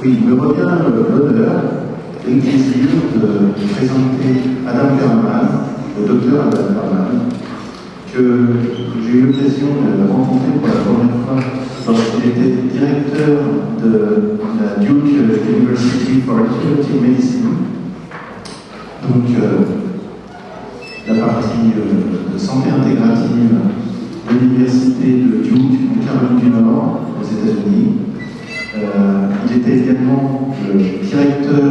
Oui, il me revient l'honneur et le plaisir de présenter Adam Perman, le docteur Adam Perman, que j'ai eu l'occasion de rencontrer pour la première fois lorsqu'il était directeur de la Duke University for Integrative Medicine, donc la partie de santé intégrative de l'université de Duke en Caroline du Nord, aux États-Unis. Il était également le directeur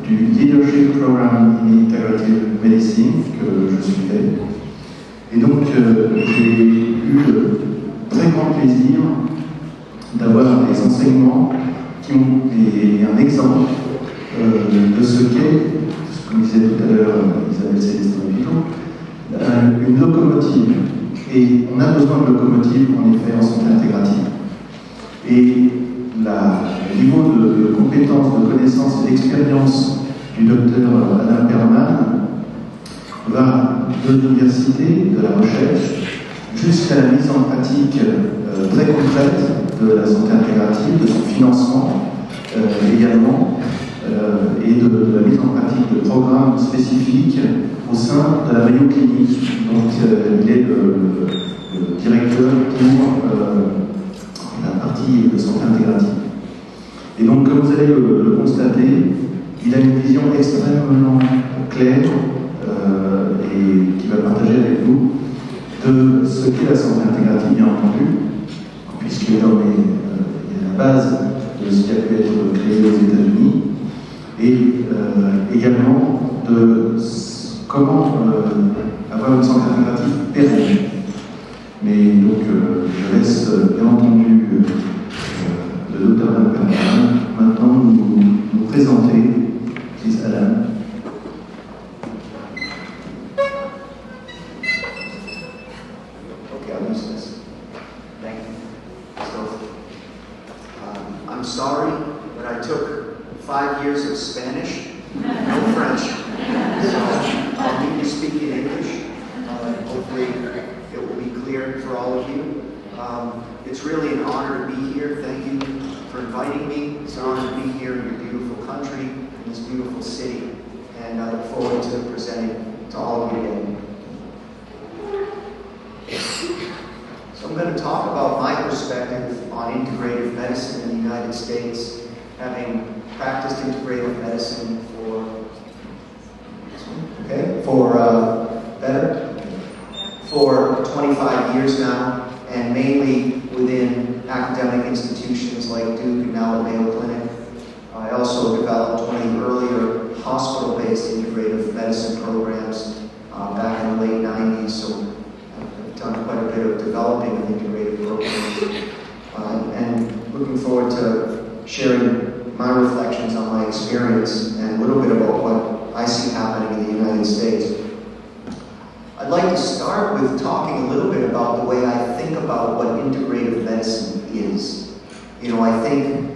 du Leadership Program in Integrative Medicine que je suivais. Et donc, j'ai eu le très grand plaisir d'avoir des enseignements qui ont et un exemple de ce qu'est, comme disait tout à l'heure Isabelle Célestin-Vito, une locomotive. Et on a besoin de locomotive, en effet, en santé intégrative. Et le niveau de compétences, de connaissances et d'expérience du docteur Adam Perman va de l'université, de la recherche, jusqu'à la mise en pratique très concrète de la santé intégrative, de son financement également, et de la mise en pratique de programmes spécifiques au sein de la Mayo Clinique. Donc il est le directeur pour la partie de santé intégrative. Et donc, comme vous allez le constater, il a une vision extrêmement claire et qui va partager avec vous de ce qu'est la santé intégrative, bien entendu, puisque il y a la base de ce qui a pu être créé aux États-Unis, et également de comment avoir une santé intégrative pérenne. Mais donc, je laisse bien entendu le docteur Adam Perman maintenant nous présenter, please Adam. Okay, I'll use this. Thank you. So, I'm sorry, but I took 5 years of Spanish, no French, so I'll need to speak in English. Hopefully it will be clear for all of you. It's really an honor to be here. Thank you for inviting me. It's an honor to be here in your beautiful country, in this beautiful city, and I look forward to presenting to all of you again. So I'm going to talk about my perspective on integrative medicine in the United States, having practiced integrative medicine for 25 years now, and mainly within academic institutions like Duke and now the Mayo Clinic. I also developed one of the earlier hospital-based integrative medicine programs back in the late 90s, so I've done quite a bit of developing of integrative programs. And looking forward to sharing my reflections on my experience and a little bit about what I see happening in the United States. I'd like to start with talking a little bit about the way I think about what integrative medicine is. You know, I think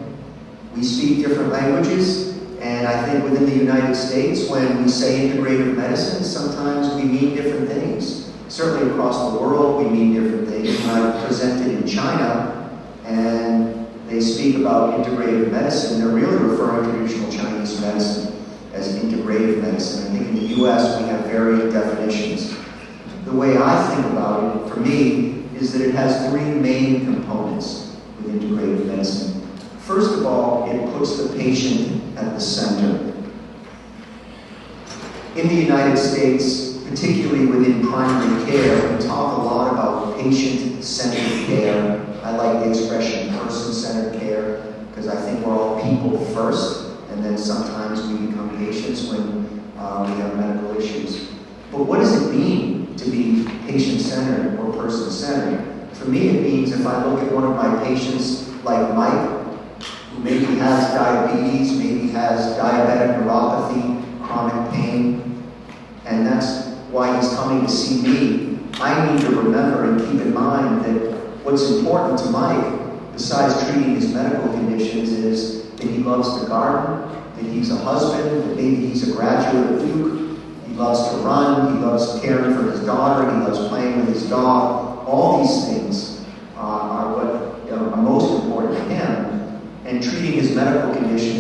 we speak different languages, and I think within the United States, when we say integrative medicine, sometimes we mean different things. Certainly across the world, we mean different things. When I presented in China, and they speak about integrative medicine, they're really referring to traditional Chinese medicine as integrative medicine. I think in the US, we have varied definitions. The way I think about it, for me, is that it has three main components with integrative medicine. First of all, it puts the patient at the center. In the United States, particularly within primary care, we talk a lot about patient-centered care. I like the expression person-centered care because I think we're all people first, and then sometimes we become patients when we have medical issues. But what does it mean to be patient-centered or person-centered? For me, it means if I look at one of my patients like Mike, who maybe has diabetes, maybe has diabetic neuropathy, chronic pain, and that's why he's coming to see me, I need to remember and keep in mind that what's important to Mike, besides treating his medical conditions, is that he loves to garden, that he's a husband, that maybe he's a graduate of Duke, he loves to run, he loves caring for his daughter, he loves playing with his dog. All these things are what are most important to him. And treating his medical conditions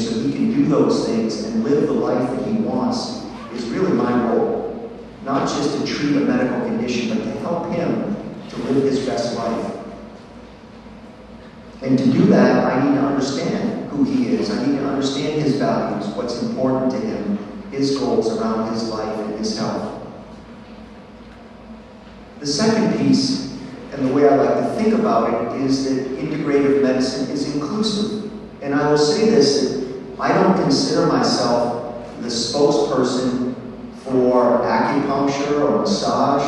And to do that, I need to understand who he is. I need to understand his values, what's important to him, his goals around his life and his health. The second piece, and the way I like to think about it, is that integrative medicine is inclusive. And I will say this, that I don't consider myself the spokesperson for acupuncture or massage.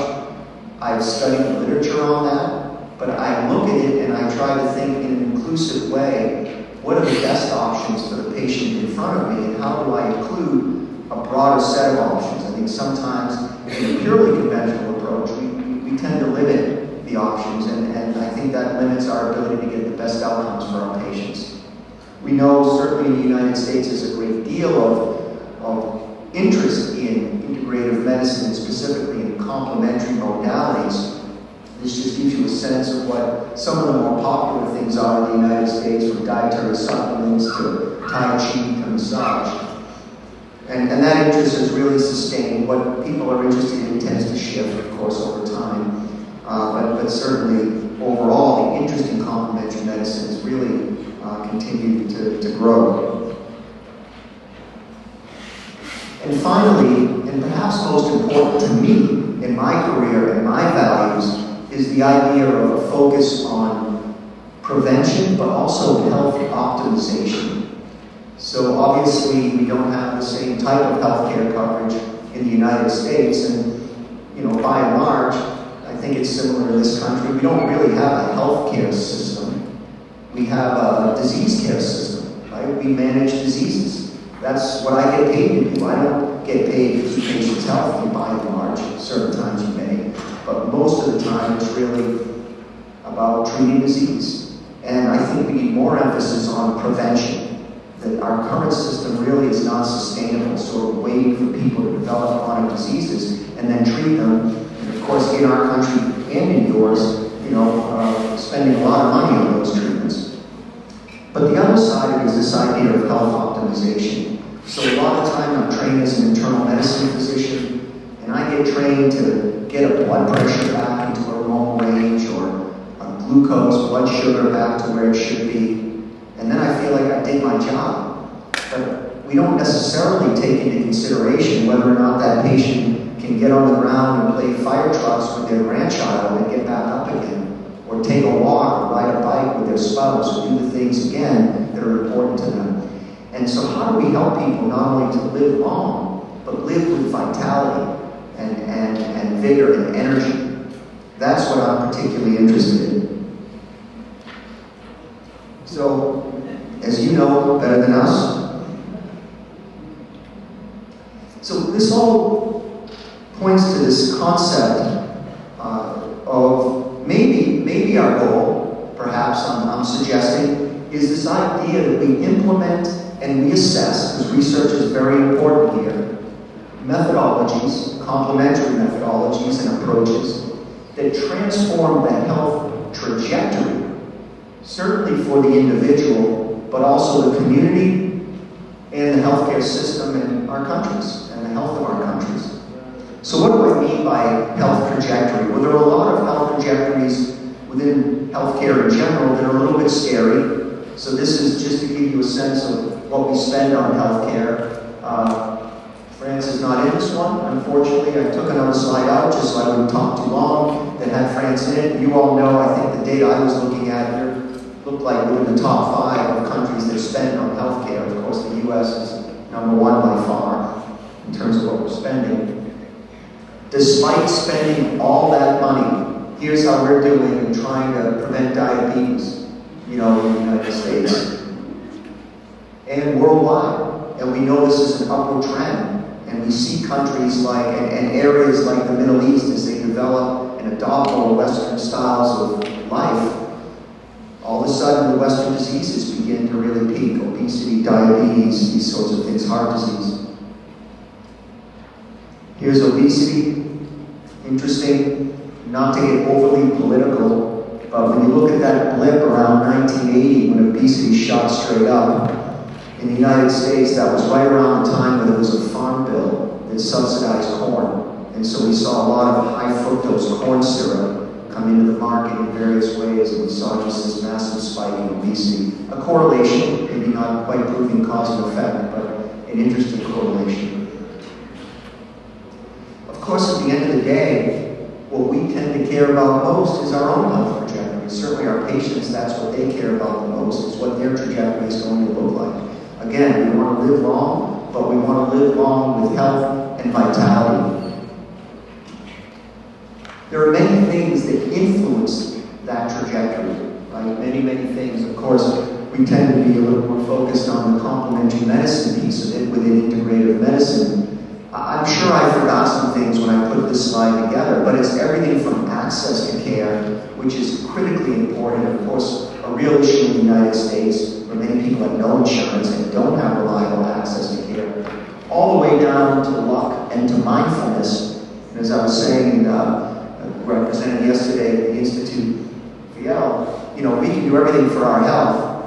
I've studied the literature on that, but I look at it and I try to think in an inclusive way, what are the best options for the patient in front of me, and how do I include a broader set of options? I think sometimes in a purely conventional approach, we tend to limit the options, and I think that limits our ability to get the best outcomes for our patients. We know certainly in the United States there's a great deal of interest in integrative medicine, and specifically in complementary modalities. This just gives you a sense of what some of the more popular things are in the United States, from dietary supplements to Tai Chi to massage. And that interest has really sustained. What people are interested in tends to shift, of course, over time. But certainly, overall, the interest in complementary medicine has really continued to grow. And finally, and perhaps most important to me in my career and my values, is the idea of a focus on prevention, but also health optimization. So obviously, we don't have the same type of healthcare coverage in the United States, and by and large, I think it's similar in this country. We don't really have a healthcare system. We have a disease care system, right? We manage diseases. That's what I get paid to do. I don't get paid to keep patients healthy, by and large. Certain times you may, but most of the time it's really about treating disease. And I think we need more emphasis on prevention. That our current system really is not sustainable, so we're waiting for people to develop chronic diseases and then treat them. And of course, in our country and in yours, spending a lot of money on those treatments. But the other side is this idea of health optimization. So a lot of time I'm trained as an internal medicine physician, and I get trained to get a blood pressure back into a normal range, or a glucose, blood sugar back to where it should be. And then I feel like I did my job. But we don't necessarily take into consideration whether or not that patient can get on the ground and play fire trucks with their grandchild and get back up again, or take a walk or ride a bike with their spouse, or do the things again that are important to them. And so how do we help people not only to live long, but live with vitality and vigor and energy? That's what I'm particularly interested in. So, as you know better than us, so this all points to this concept of maybe our goal, perhaps I'm suggesting, is this idea that we implement and we assess, because research is very important here, methodologies, complementary methodologies and approaches that transform the health trajectory, certainly for the individual, but also the community and the healthcare system in our countries and the health of our countries. So what do I mean by health trajectory? Well, there are a lot of health trajectories within healthcare in general that are a little bit scary. So this is just to give you a sense of what we spend on healthcare. France is not in this one, unfortunately. I took another slide out just so I wouldn't talk too long that had France in it. You all know, I think the data I was looking at here looked like we're in the top 5 of countries that spend on healthcare. Of course, the US is number 1 by far in terms of what we're spending. Despite spending all that money, here's how we're doing in trying to prevent diabetes, in the United States and worldwide. And we know this is an upward trend. And we see countries like, and areas like the Middle East, as they develop and adopt more Western styles of life, all of a sudden the Western diseases begin to really peak. Obesity, diabetes, these sorts of things, heart disease. Here's obesity. Interesting, not to get overly political, but when you look at that blip around 1980 when obesity shot straight up, in the United States, that was right around the time when there was a farm bill that subsidized corn. And so we saw a lot of high fructose corn syrup come into the market in various ways. ways, and we saw just this massive spike in obesity. A correlation, maybe not quite proving cause and effect, but an interesting correlation. Of course, at the end of the day, what we tend to care about most is our own health trajectory. Certainly our patients, that's what they care about the most, is what their trajectory is going to look like. Again, we want to live long, but we want to live long with health and vitality. There are many things that influence that trajectory, right? Many, many things. Of course, we tend to be a little more focused on the complementary medicine piece of it within integrative medicine. I'm sure I forgot some things when I put this slide together, but it's everything from access to care, which is critically important, of course, a real issue in the United States, where many people have no insurance and don't have reliable access to care, all the way down to luck and to mindfulness. And as I was saying, where I presented yesterday at the Institute VL, you know, we can do everything for our health,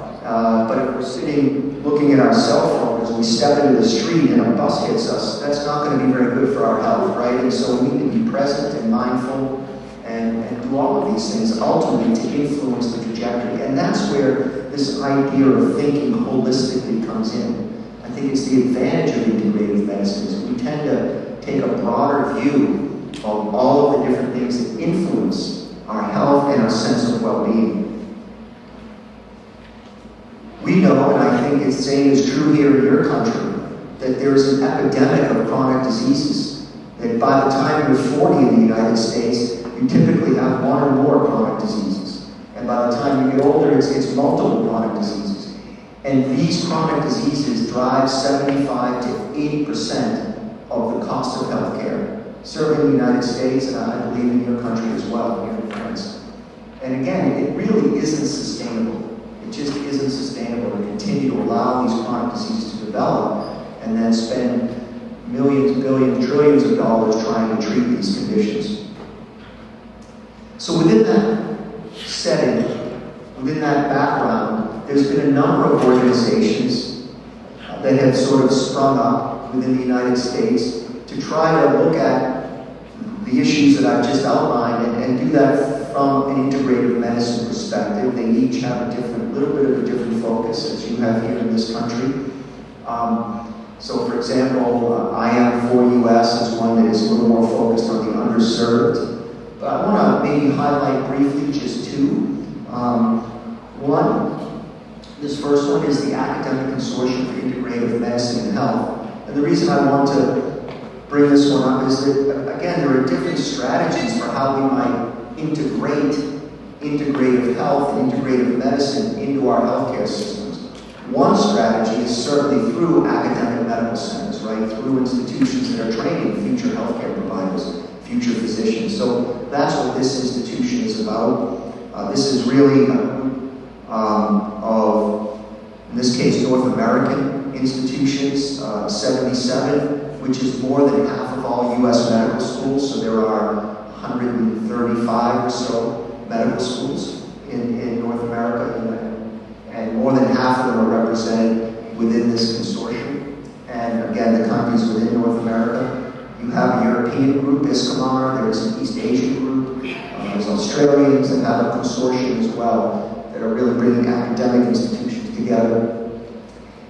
but if we're sitting looking at our cell phone as we step into the street and a bus hits us, that's not going to be very good for our health, right? And so we need to be present and mindful and do all of these things ultimately to influence the trajectory. And that's where this idea of thinking holistically comes in. I think it's the advantage of integrative medicine is we tend to take a broader view of all of the different things that influence our health and our sense of well-being. We know, and I think it's same is true here in your country, that there's an epidemic of chronic diseases. That by the time you're 40 in the United States, you typically have one or more chronic diseases. And by the time you get older, it's multiple chronic diseases. And these chronic diseases drive 75 to 80% of the cost of healthcare. Certainly in the United States, and I believe in your country as well, here in France. And again, it really isn't sustainable. It just isn't sustainable to continue to allow these chronic diseases to develop and then spend millions, billions, trillions of dollars trying to treat these conditions. So within that setting, within that background, there's been a number of organizations that have sort of sprung up within the United States to try to look at the issues that I've just outlined and do that from an integrative medicine perspective. They each have a little bit of a different focus, as you have here in this country. So for example, IM4US is one that is a little more focused on the underserved. But I want to maybe highlight briefly just two. One, this first one is the Academic Consortium for Integrative Medicine and Health. And the reason I want to bring this one up is that, again, there are different strategies for how we might integrate integrative health and integrative medicine into our healthcare systems. One strategy is certainly through academic medical centers, right? Through institutions that are training future healthcare providers, future physicians. So that's what this institution is about. This is really a group of, in this case, North American institutions, 77, which is more than half of all U.S. medical schools. So there are 135 or so medical schools in North America, and more than half of them are represented within this consortium. And again, the countries within North America. You have a European group, ISCOMAR, there's an East Asian group, there's Australians that have a consortium as well that are really bringing academic institutions together.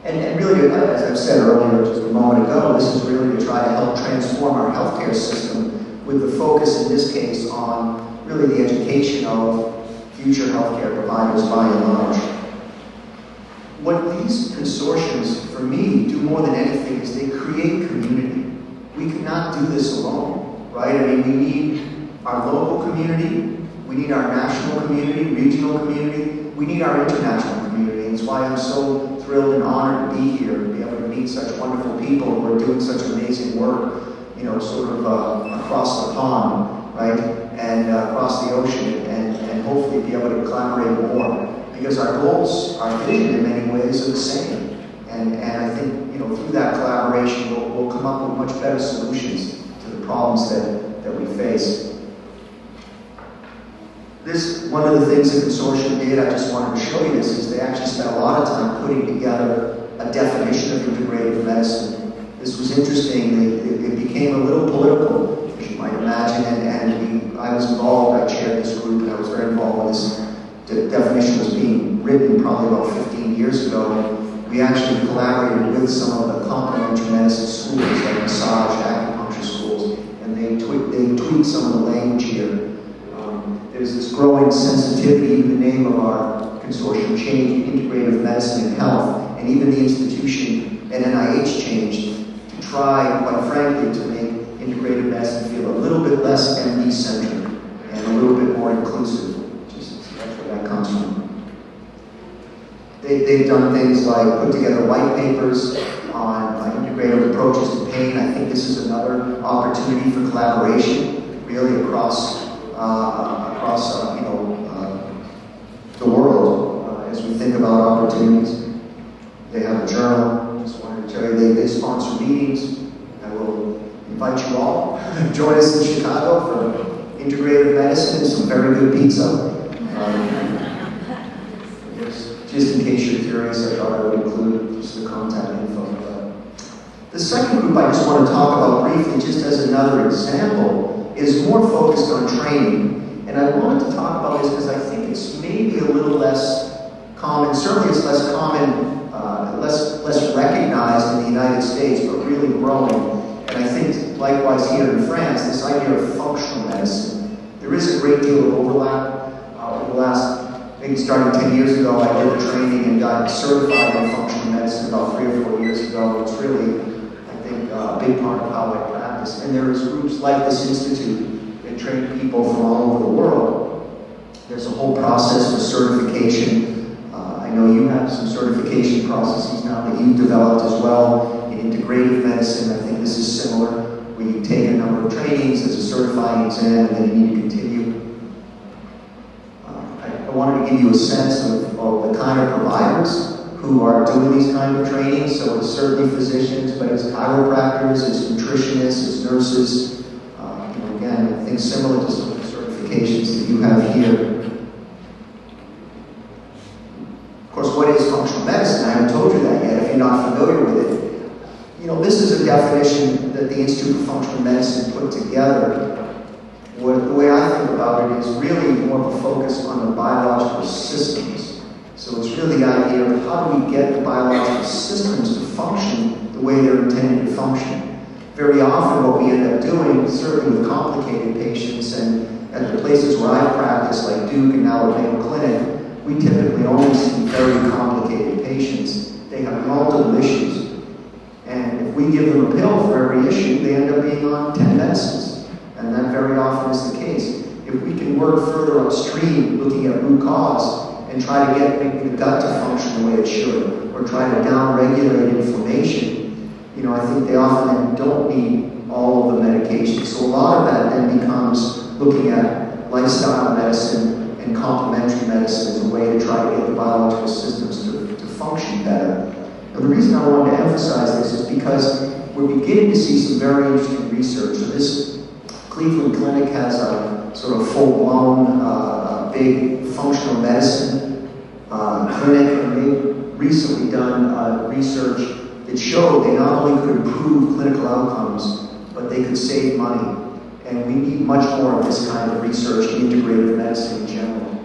And really, as I've said earlier, just a moment ago, this is really to try to help transform our healthcare system with the focus in this case on really the education of future healthcare providers by and large. What these consortiums, for me, do more than anything is they create community. We cannot do this alone, right? I mean, we need our local community, we need our national community, regional community, we need our international community. And it's why I'm so thrilled and honored to be here, to be able to meet such wonderful people who are doing such amazing work, you know, sort of across the pond, right? And across the ocean, and hopefully be able to collaborate more. Because our goals, our vision in many ways are the same. And I think, you know, through that collaboration, we'll come up with much better solutions to the problems that we face. This, one of the things the consortium did, I just wanted to show you this, is they actually spent a lot of time putting together a definition of integrative medicine. This was interesting. It became a little political, as you might imagine, and I was involved. I chaired this group, and I was very involved with this the definition was being written probably about 15 years ago. We actually collaborated with some of the complementary medicine schools, like massage, acupuncture schools, and they tweaked some of the language here. There's this growing sensitivity, even the name of our consortium changed, Integrative Medicine and Health, and even the institution at NIH changed to try, quite frankly, to make integrative medicine feel a little bit less MD-centered and a little bit more inclusive. That's where that comes from. They've done things like put together white papers on integrative approaches to pain. I think this is another opportunity for collaboration, really across the world as we think about opportunities. They have a journal. I just wanted to tell you they sponsor meetings. I will invite you all to join us in Chicago for integrative medicine and some very good pizza. Just in case you're curious, I thought I would include just the contact info. The second group I just want to talk about briefly, just as another example, is more focused on training. And I wanted to talk about this because I think it's maybe a little less common. Certainly it's less common, less recognized in the United States, but really growing. And I think likewise here in France, this idea of functional medicine. There is a great deal of overlap. Over the last, maybe starting 10 years ago, I did the training and got certified in functional medicine about 3 or 4 years ago. It's really, I think, a big part of how I practice. And there is groups like this institute that train people from all over the world. There's a whole process for certification. I know you have some certification processes now that you've developed as well in integrative medicine. I think this is similar, where you take a number of trainings, there's a certifying exam, and then you need to continue. I wanted to give you a sense of the kind of providers who are doing these kind of trainings. So it's certainly physicians, but it's chiropractors, it's nutritionists, it's nurses. Again, I think similar to some of the certifications that you have here. Of course, what is functional medicine? I haven't told you that yet if you're not familiar with it. This is a definition that the Institute for Functional Medicine put together. The way I think about it is really more of a focus on the biological systems. So it's really the idea of how do we get the biological systems to function the way they're intended to function. Very often what we end up doing, certainly with complicated patients, and at the places where I practice, like Duke and now at Mayo Clinic, we typically only see very complicated patients. They have multiple issues. And if we give them a pill for every issue, they end up being on 10 medicines. And that very often is the case. If we can work further upstream, looking at root cause, and try to get maybe the gut to function the way it should, or try to down-regulate inflammation, I think they often don't need all of the medications. So a lot of that then becomes looking at lifestyle medicine and complementary medicine as a way to try to get the biological systems to function better. Now, the reason I wanted to emphasize this is because we're beginning to see some very interesting research. So this Cleveland Clinic has a sort of full-blown, big functional medicine clinic, and they've recently done research that showed they not only could improve clinical outcomes, but they could save money. And we need much more of this kind of research in integrative medicine in general.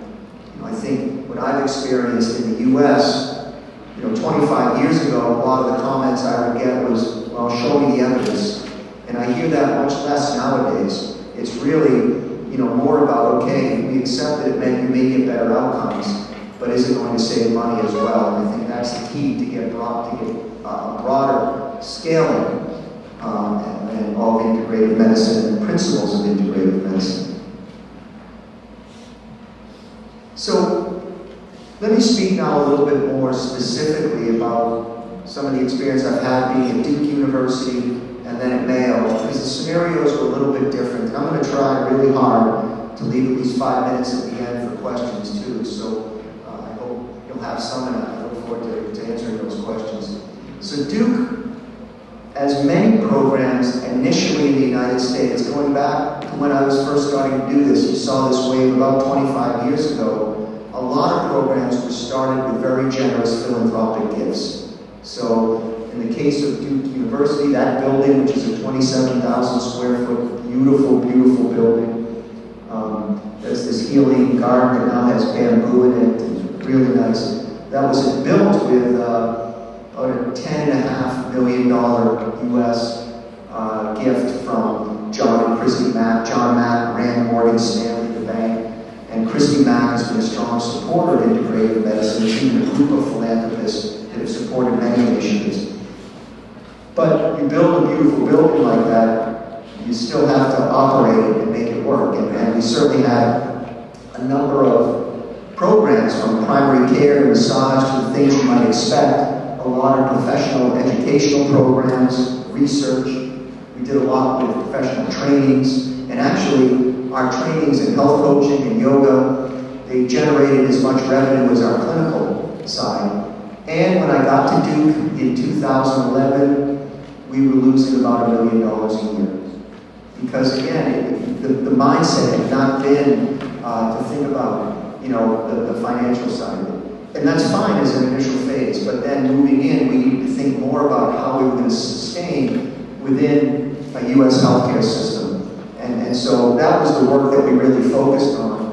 I think what I've experienced in the US, 25 years ago, a lot of the comments I would get was, well, show me the evidence. And I hear that much less nowadays. It's really, more about, okay, we accept that you may get better outcomes, but is it going to save money as well? And I think that's the key to get a broader scaling and all of integrative medicine and principles of integrative medicine. So let me speak now a little bit more specifically about some of the experience I've had being at Duke University and then at Mayo, because the scenarios were a little bit different. I'm going to try really hard to leave at least 5 minutes at the end for questions too. So I hope you'll have some, and I look forward to answering those questions. So Duke, as many programs initially in the United States, going back to when I was first starting to do this, you saw this wave about 25 years ago, a lot of programs were started with very generous philanthropic gifts. So in the case of Duke University, that building, which is a 27,000 square foot, beautiful, beautiful building, There's this healing garden that now has bamboo in it. It's really nice. That was built with about a $10.5 million US gift from John and Christy Mack. John Mack ran Morgan Stanley, the bank, and Christy Mack has been a strong supporter of integrative medicine. There's even a group of philanthropists that have supported many initiatives. But you build a beautiful building like that, you still have to operate it and make it work. And we certainly had a number of programs from primary care and massage to the things you might expect, a lot of professional educational programs, research. We did a lot with professional trainings, and actually our trainings in health coaching and yoga, they generated as much revenue as our clinical side. And when I got to Duke in 2011, we were losing about $1 million a year. Because again, the mindset had not been to think about the financial side of it. And that's fine as an initial phase, but then moving in, we need to think more about how we were going to sustain within a U.S. healthcare system. And so that was the work that we really focused on.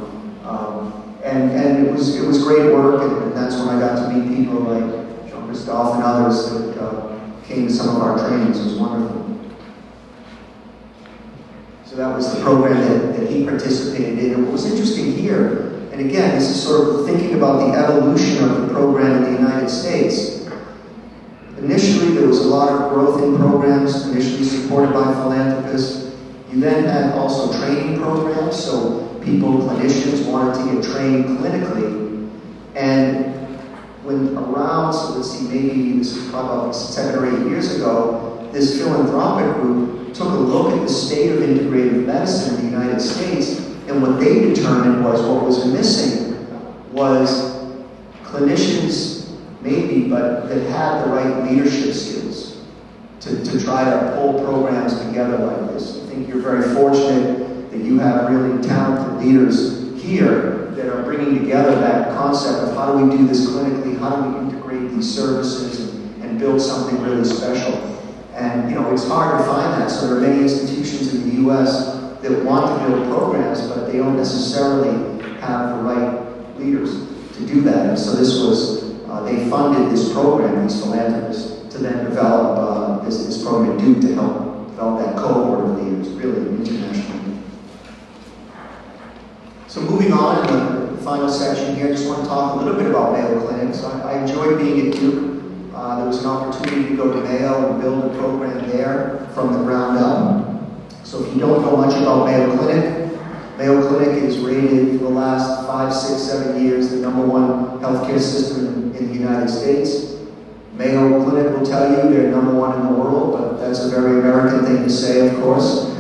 And it was great work, and that's when I got to meet people like Jean-Christophe and others that came to some of our trainings. It was wonderful. So that was the program that he participated in. And what was interesting here, and again, this is sort of thinking about the evolution of the program in the United States. Initially, there was a lot of growth in programs, initially supported by philanthropists. You then had also training programs, so people, clinicians, wanted to get trained clinically. And when around, so let's see, maybe this was probably about 7 or 8 years ago, this philanthropic group took a look at the state of integrative medicine in the United States, and what they determined was what was missing was clinicians, maybe, but that had the right leadership skills to try to pull programs together like this. I think you're very fortunate that you have really talented leaders here that are bringing together that concept of how do we do this clinically, how do we integrate these services and build something really special. And it's hard to find that, so there are many institutions in the U.S. that want to build programs, but they don't necessarily have the right leaders to do that. And so this was, they funded this program, these philanthropists, to then develop this program at Duke to help develop that cohort of leaders, really internationally. So moving on in the final section here, I just want to talk a little bit about Mayo Clinic. So I enjoyed being at Duke. There was an opportunity to go to Mayo and build a program there from the ground up. So if you don't know much about Mayo Clinic is rated for the last 5, 6, 7 years the #1 healthcare system in the United States. Mayo Clinic will tell you they're #1 in the world, but that's a very American thing to say, of course.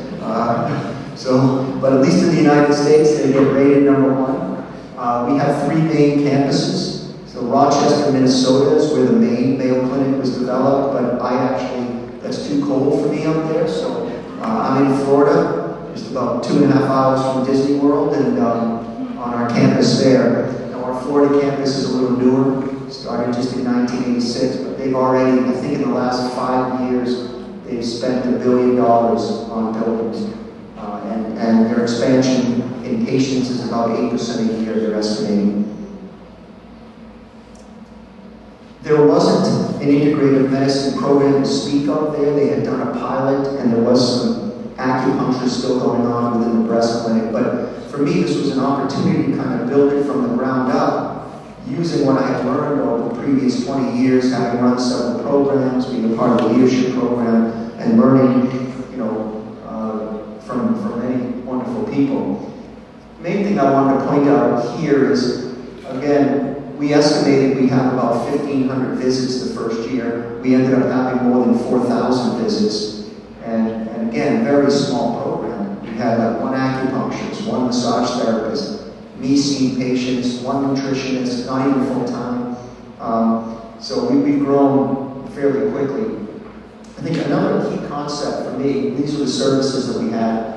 But at least in the United States, they get rated #1. We have 3 main campuses. So Rochester, Minnesota is where the main Mayo Clinic was developed, but that's too cold for me up there, so I'm in Florida, just about 2.5 hours from Disney World, and on our campus there. Now our Florida campus is a little newer, started just in 1986, but they've already, I think in the last 5 years, they've spent $1 billion on buildings. And their expansion in patients is about 8% a year, they're estimating. There wasn't an integrative medicine program to speak of there. They had done a pilot, and there was some acupuncture still going on within the breast clinic. But for me, this was an opportunity to kind of build it from the ground up, using what I had learned over the previous 20 years, having run several programs, being a part of the leadership program, and learning, from many wonderful people. The main thing I wanted to point out here is, again, we estimated we have about 1,500 visits the first year. We ended up having more than 4,000 visits. And again, very small program. We had like 1 acupuncturist, 1 massage therapist, me seeing patients, 1 nutritionist, not even full-time. So we've grown fairly quickly. I think another key concept for me, these were the services that we had,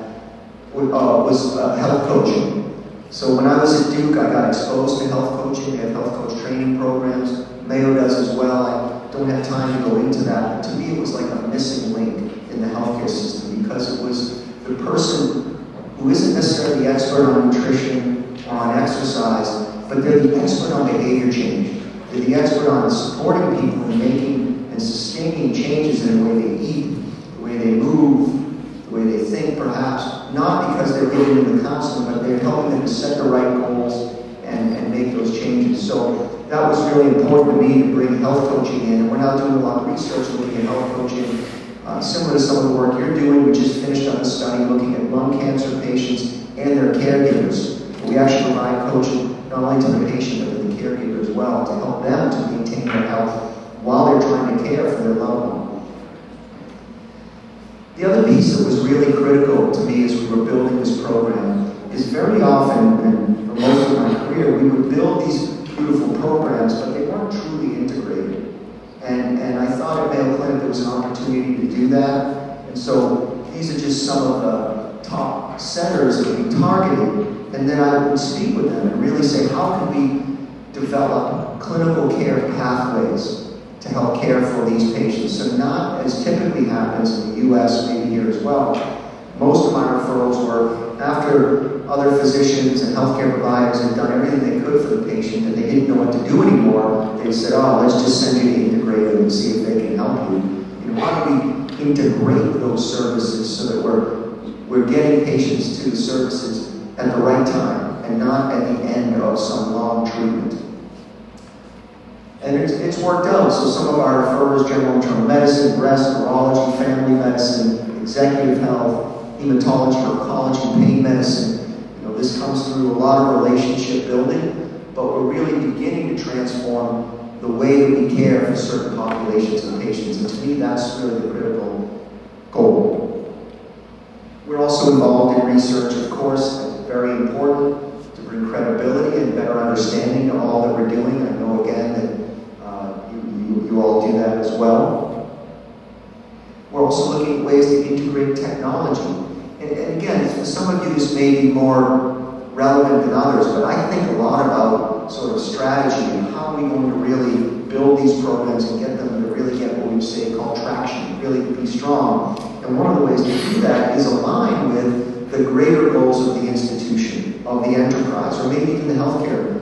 was health coaching. So when I was at Duke, I got exposed to health coaching. We had health coach training programs. Mayo does as well. I don't have time to go into that. But to me, it was like a missing link in the healthcare system because it was the person who isn't necessarily the expert on nutrition or on exercise, but they're the expert on behavior change. They're the expert on supporting people in making and sustaining changes in the way they eat, the way they move, the way they think perhaps, not because they're giving them the counseling, but they're helping them to set the right goals and make those changes. So that was really important to me to bring health coaching in. And we're now doing a lot of research looking at health coaching, similar to some of the work you're doing. We just finished up a study looking at lung cancer patients and their caregivers. We actually provide coaching not only to the patient but to the caregiver as well to help them to maintain their health while they're trying to care for their loved one. The other piece that was really critical to me as we were building this program is very often, and for most of my career, we would build these beautiful programs, but they weren't truly integrated. And I thought at Mayo Clinic there was an opportunity to do that. And so these are just some of the top centers that we targeted. And then I would speak with them and really say, how can we develop clinical care pathways to help care for these patients? So not as typically happens in the US, maybe here as well. Most of my referrals were after other physicians and healthcare providers had done everything they could for the patient and they didn't know what to do anymore. They said, oh, let's just send you to integrative and see if they can help you. You know, how do we integrate those services so that we're getting patients to the services at the right time and not at the end of some long treatment? And it's worked out. So some of our referrers, general internal medicine, breast, neurology, family medicine, executive health, hematology, oncology, pain medicine. You know, this comes through a lot of relationship building, but we're really beginning to transform the way that we care for certain populations of patients. And to me, that's really the critical goal. We're also involved in research, of course. It's very important to bring credibility and better understanding to all that we're doing. I know, again, that you all do that as well. We're also looking at ways to integrate technology. And again, for some of you this may be more relevant than others, but I think a lot about sort of strategy and how we're going to really build these programs and get them to really get what we say called traction, really be strong. And one of the ways to do that is align with the greater goals of the institution, of the enterprise, or maybe even the healthcare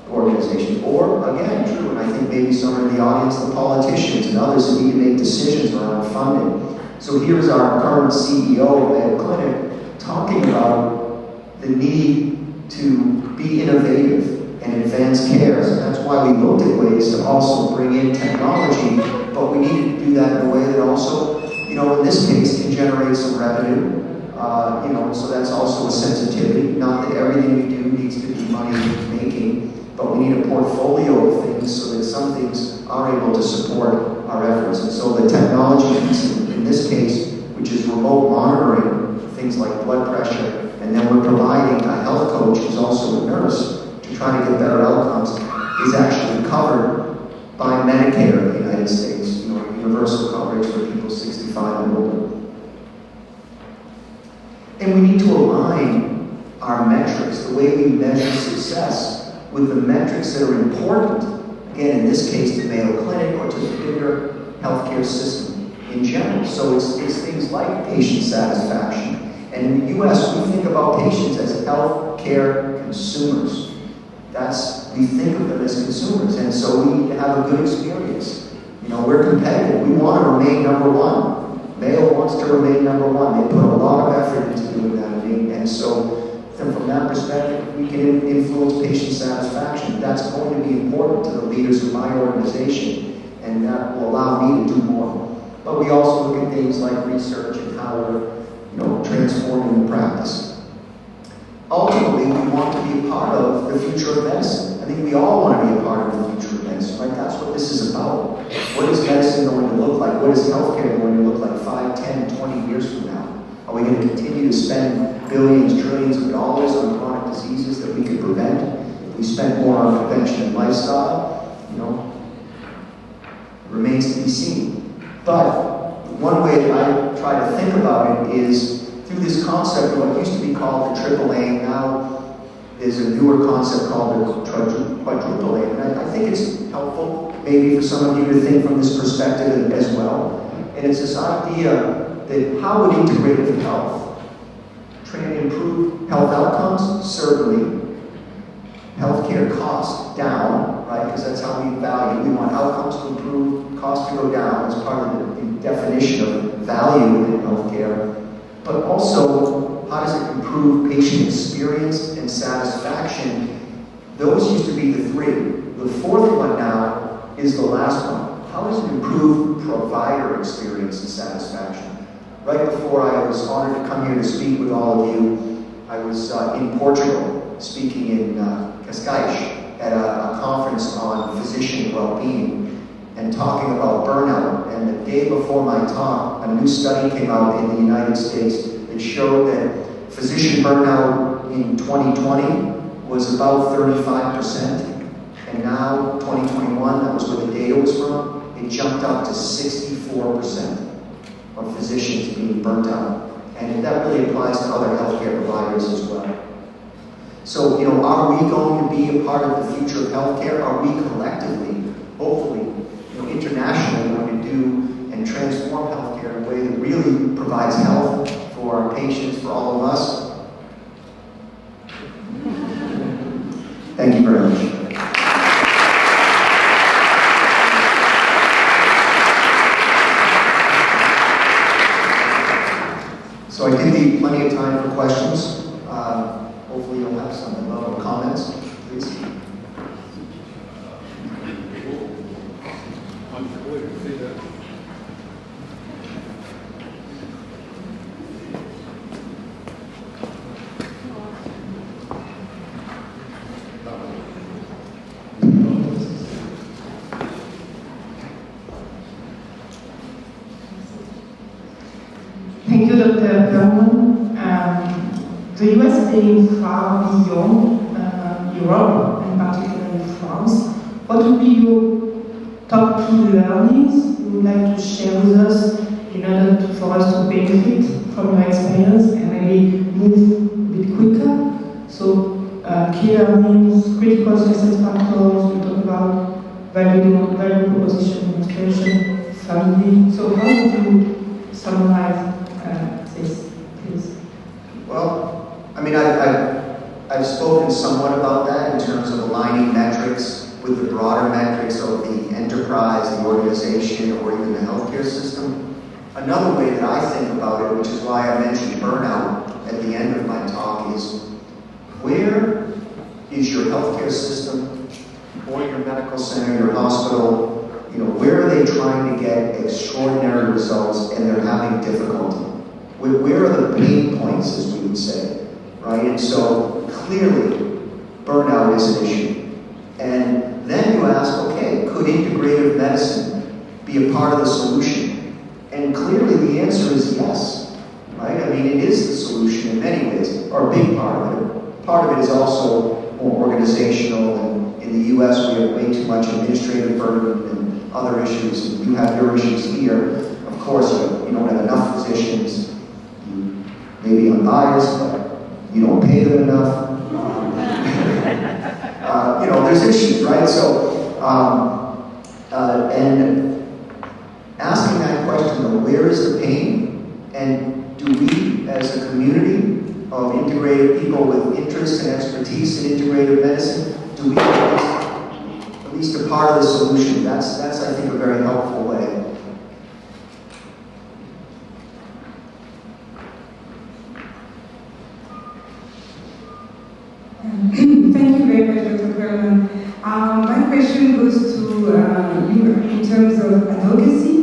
organization. Or, again, true, and I think maybe some in the audience, the politicians and others who need to make decisions around funding. So here's our current CEO of Mayo Clinic talking about the need to be innovative and advance care. So that's why we looked at ways to also bring in technology, but we needed to do that in a way that also, you know, in this case, can generate some revenue. You know, so that's also a sensitivity. Not that everything we do needs to be money making, but we need a portfolio of things so that some things are able to support our efforts. And so the technology piece in this case, which is remote monitoring for things like blood pressure, and then we're providing a health coach who's also a nurse to try to get better outcomes, is actually covered by Medicare in the United States, you know, universal coverage for people 65 and older. And we need to align our metrics, the way we measure success, with the metrics that are important, again, in this case, to Mayo Clinic or to the bigger healthcare system in general. So it's things like patient satisfaction. And in the US, we think about patients as healthcare consumers. We think of them as consumers, and so we need to have a good experience. You know, we're competitive. We want to remain number one. Mayo wants to remain number one. They put a lot of effort into doing that, and so from that perspective, we can influence patient satisfaction. That's going to be important to the leaders of my organization, and that will allow me to do more. But we also look at things like research and how we're, you know, transforming the practice. Ultimately, we want to be a part of the future of medicine. I think we all want to be a part of the future of medicine, right? That's what this is about. What is medicine going to look like? What is healthcare going to look like 5, 10, 20 years from now? Are we going to continue to spend billions, trillions of dollars on chronic diseases that we could prevent? If we spend more on prevention and lifestyle, you know, it remains to be seen. But one way that I try to think about it is through this concept of what used to be called the triple aim. Now there's a newer concept called the quadruple aim. And I think it's helpful maybe for some of you to think from this perspective as well. And it's this idea that how would integrative health Trying to improve health outcomes? Certainly. Healthcare costs down, right? Because that's how we value. We want outcomes to improve, costs to go down as part of the definition of value in healthcare. But also, how does it improve patient experience and satisfaction? Those used to be the three. The fourth one now is the last one. How does it improve provider experience and satisfaction? Right before I was honored to come here to speak with all of you, I was in Portugal speaking in Cascais at a conference on physician well-being and talking about burnout. And the day before my talk, a new study came out in the United States that showed that physician burnout in 2020 was about 35%. And now, 2021, that was where the data was from, it jumped up to 64% of physicians being burnt out. And that really applies to other healthcare providers as well. So, are we going to be a part of the future of healthcare? Are we collectively, hopefully, internationally going to do and transform healthcare in a way that really provides health for our patients, for all of us? Thank you very much. So I did leave plenty of time for questions. Hopefully you'll have some comments, please. Thank you, Dr. Perlman. The US being far beyond Europe, and particularly France, what would be your top key learnings you would like to share with us in order for us to benefit from your experience and maybe move a bit quicker? So, key learnings, critical success factors, we talk about value proposition demonstration, family. So, how would you summarize this, please? Well, I've spoken somewhat about that in terms of aligning metrics with the broader metrics of the enterprise, the organization, or even the healthcare system. Another way that I think about it, which is why I mentioned burnout at the end of my talk, is where is your healthcare system or your medical center, your hospital, where are they trying to get extraordinary results and they're having difficulty? Where are the pain points, as we would say, right? And so clearly, burnout is an issue. And then you ask, okay, could integrative medicine be a part of the solution? And clearly the answer is yes, right? It is the solution in many ways, or a big part of it. Part of it is also more organizational, and in the US we have way too much administrative burden and other issues. You have your issues here. Of course, you don't have enough physicians. Maybe unbiased, but you don't pay them enough. There's issues, right? So, and asking that question of where is the pain, and do we, as a community of integrated people with interest and expertise in integrative medicine, do we at least a part of the solution? That's I think a very helpful way. Thank you very much, Dr. Perlman. My question goes to you in terms of advocacy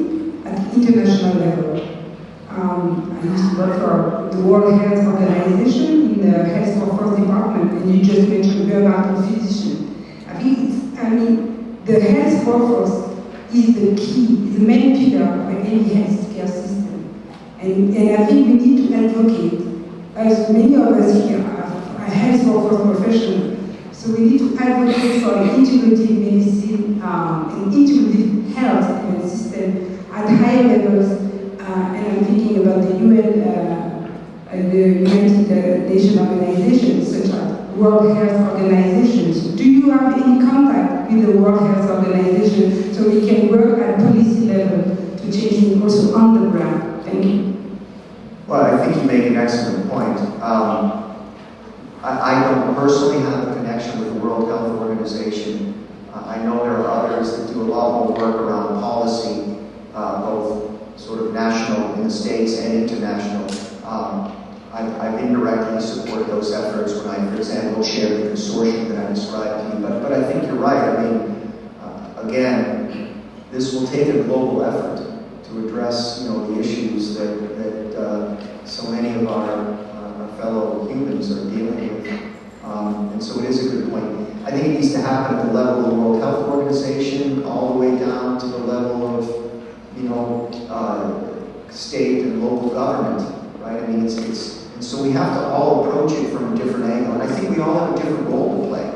at international level. I used to work for the World Health Organization in the Health Workforce Department, and you just mentioned burnout of physicians. The health workforce is the key, is the main pillar of any healthcare system. And I think we need to advocate, as many of us here are health workforce professionals, so we need to advocate for integrative medicine and integrative health system at high levels. And I'm thinking about the United Nations organizations, such as World Health Organizations. Do you have any contact with the World Health Organization so we can work at policy level to change things also on the ground? Thank you. Well, I think you make an excellent point. point. I don't personally have a connection with the World Health Organization. I know there are others that do a lot more work around policy, both sort of national in the States and international. I've indirectly supported those efforts when I, for example, chaired the consortium that I described to you. But I think you're right. I mean, again, this will take a global effort to address, the issues that so many of our fellow humans are dealing with. And so it is a good point. I think it needs to happen at the level of the World Health Organization, all the way down to the level of, state and local government, right? I mean, and so we have to all approach it from a different angle. And I think we all have a different role to play.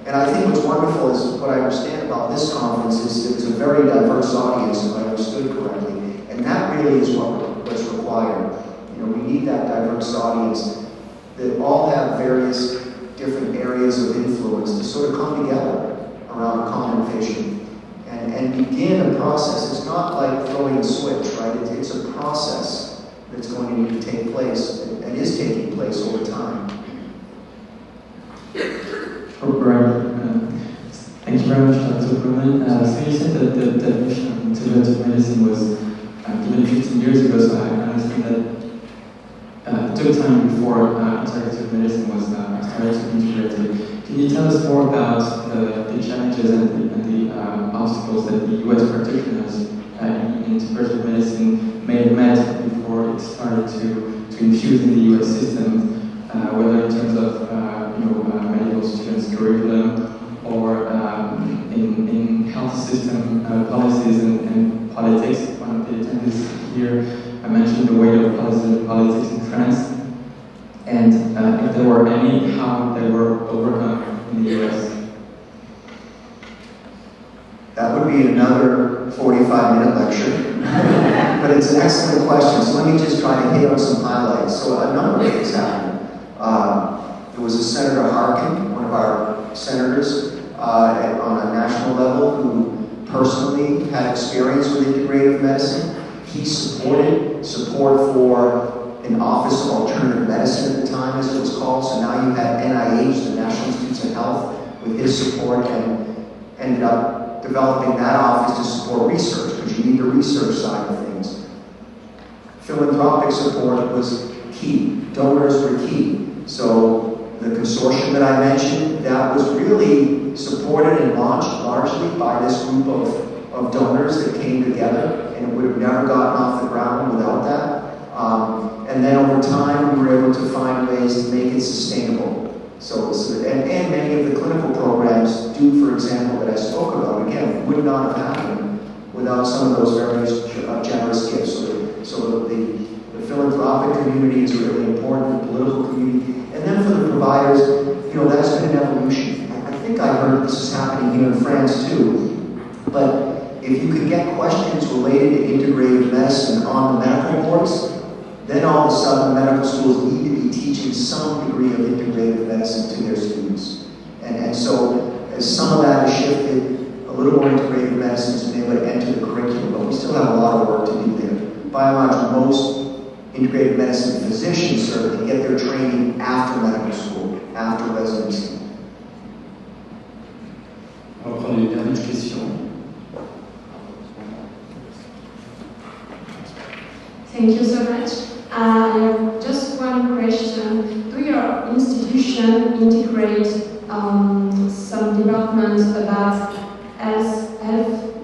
And I think what's wonderful is what I understand about this conference is that it's a very diverse audience, if I understood correctly. And that really is what's required. We need that diverse audience that all have various different areas of influence to sort of come together around a common vision and begin a process. It's not like throwing a switch, right? It's a process that's going to need to take place and is taking place over time. Right. Thank you very much, Dr. Bruman. So you said that the definition of integrative medicine was given 15 years ago, so I understand that it took time before integrative medicine was started to integrate it. Can you tell us more about the challenges and the obstacles that the US practitioners in integrative medicine may have met before it started to infuse in the US system, whether in terms of medical students' curriculum or in health system policies and politics? One of the attendees here mentioned the weight of policies and politics in France, and if there were any, how they were overcome in the US. That would be another 45-minute lecture, but it's an excellent question, so let me just try to hit on some highlights. So a number of things happened. There was a Senator Harkin, one of our senators on a national level, who personally had experience with integrative medicine. He supported support for an Office of Alternative Medicine at the time, as it was called. So now you had NIH, the National Institutes of Health, with his support, and ended up developing that office to support research, because you need the research side of things. Philanthropic support was key. Donors were key. So the consortium that I mentioned, that was really supported and launched largely by this group of donors that came together, and it would have never gotten off the ground without that. And then over time, we were able to find ways to make it sustainable. And many of the clinical programs do, for example, that I spoke about, again, would not have happened without some of those various generous gifts. So the philanthropic community is really important, the political community. And then for the providers, that's been an evolution. I think I heard this is happening here in France too. But if you could get questions related to integrative medicine on the medical boards, then all of a sudden medical schools need to be teaching some degree of integrative medicine to their students. And so as some of that has shifted, a little more integrative medicine has been able to enter the curriculum, but we still have a lot of work to do there. By and large, most integrative medicine physicians certainly get their training after medical school, after residency. On va prendre une dernière question. Thank you so much. Just one question. Do your institution integrate some developments about health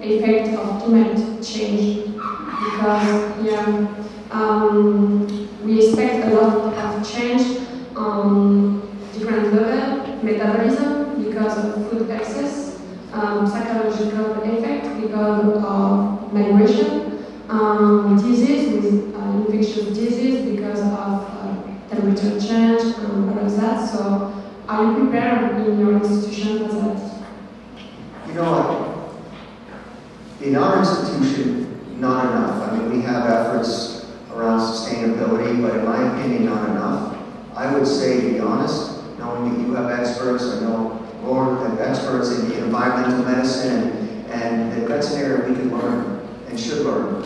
effect of climate change? Because we expect a lot of change on different levels, metabolism because of food excess, psychological effect because of migration, disease with infectious disease because of temperature change and all of that. So are you prepared in your institution for that? In our institution, not enough. I mean, we have efforts around sustainability, but in my opinion, not enough. I would say, to be honest, knowing that you have experts, I know Lord have experts in environmental medicine, and that's an area we can learn and should learn,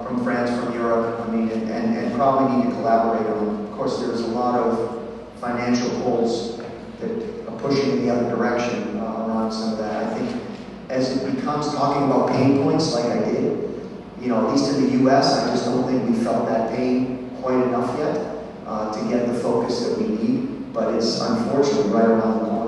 from France, from Europe. I mean, and probably need to collaborate on course, there's a lot of financial goals that are pushing in the other direction around some of that. I think as it becomes talking about pain points like I did, at least in the US, I just don't think we felt that pain quite enough yet to get the focus that we need. But it's unfortunately right around the corner.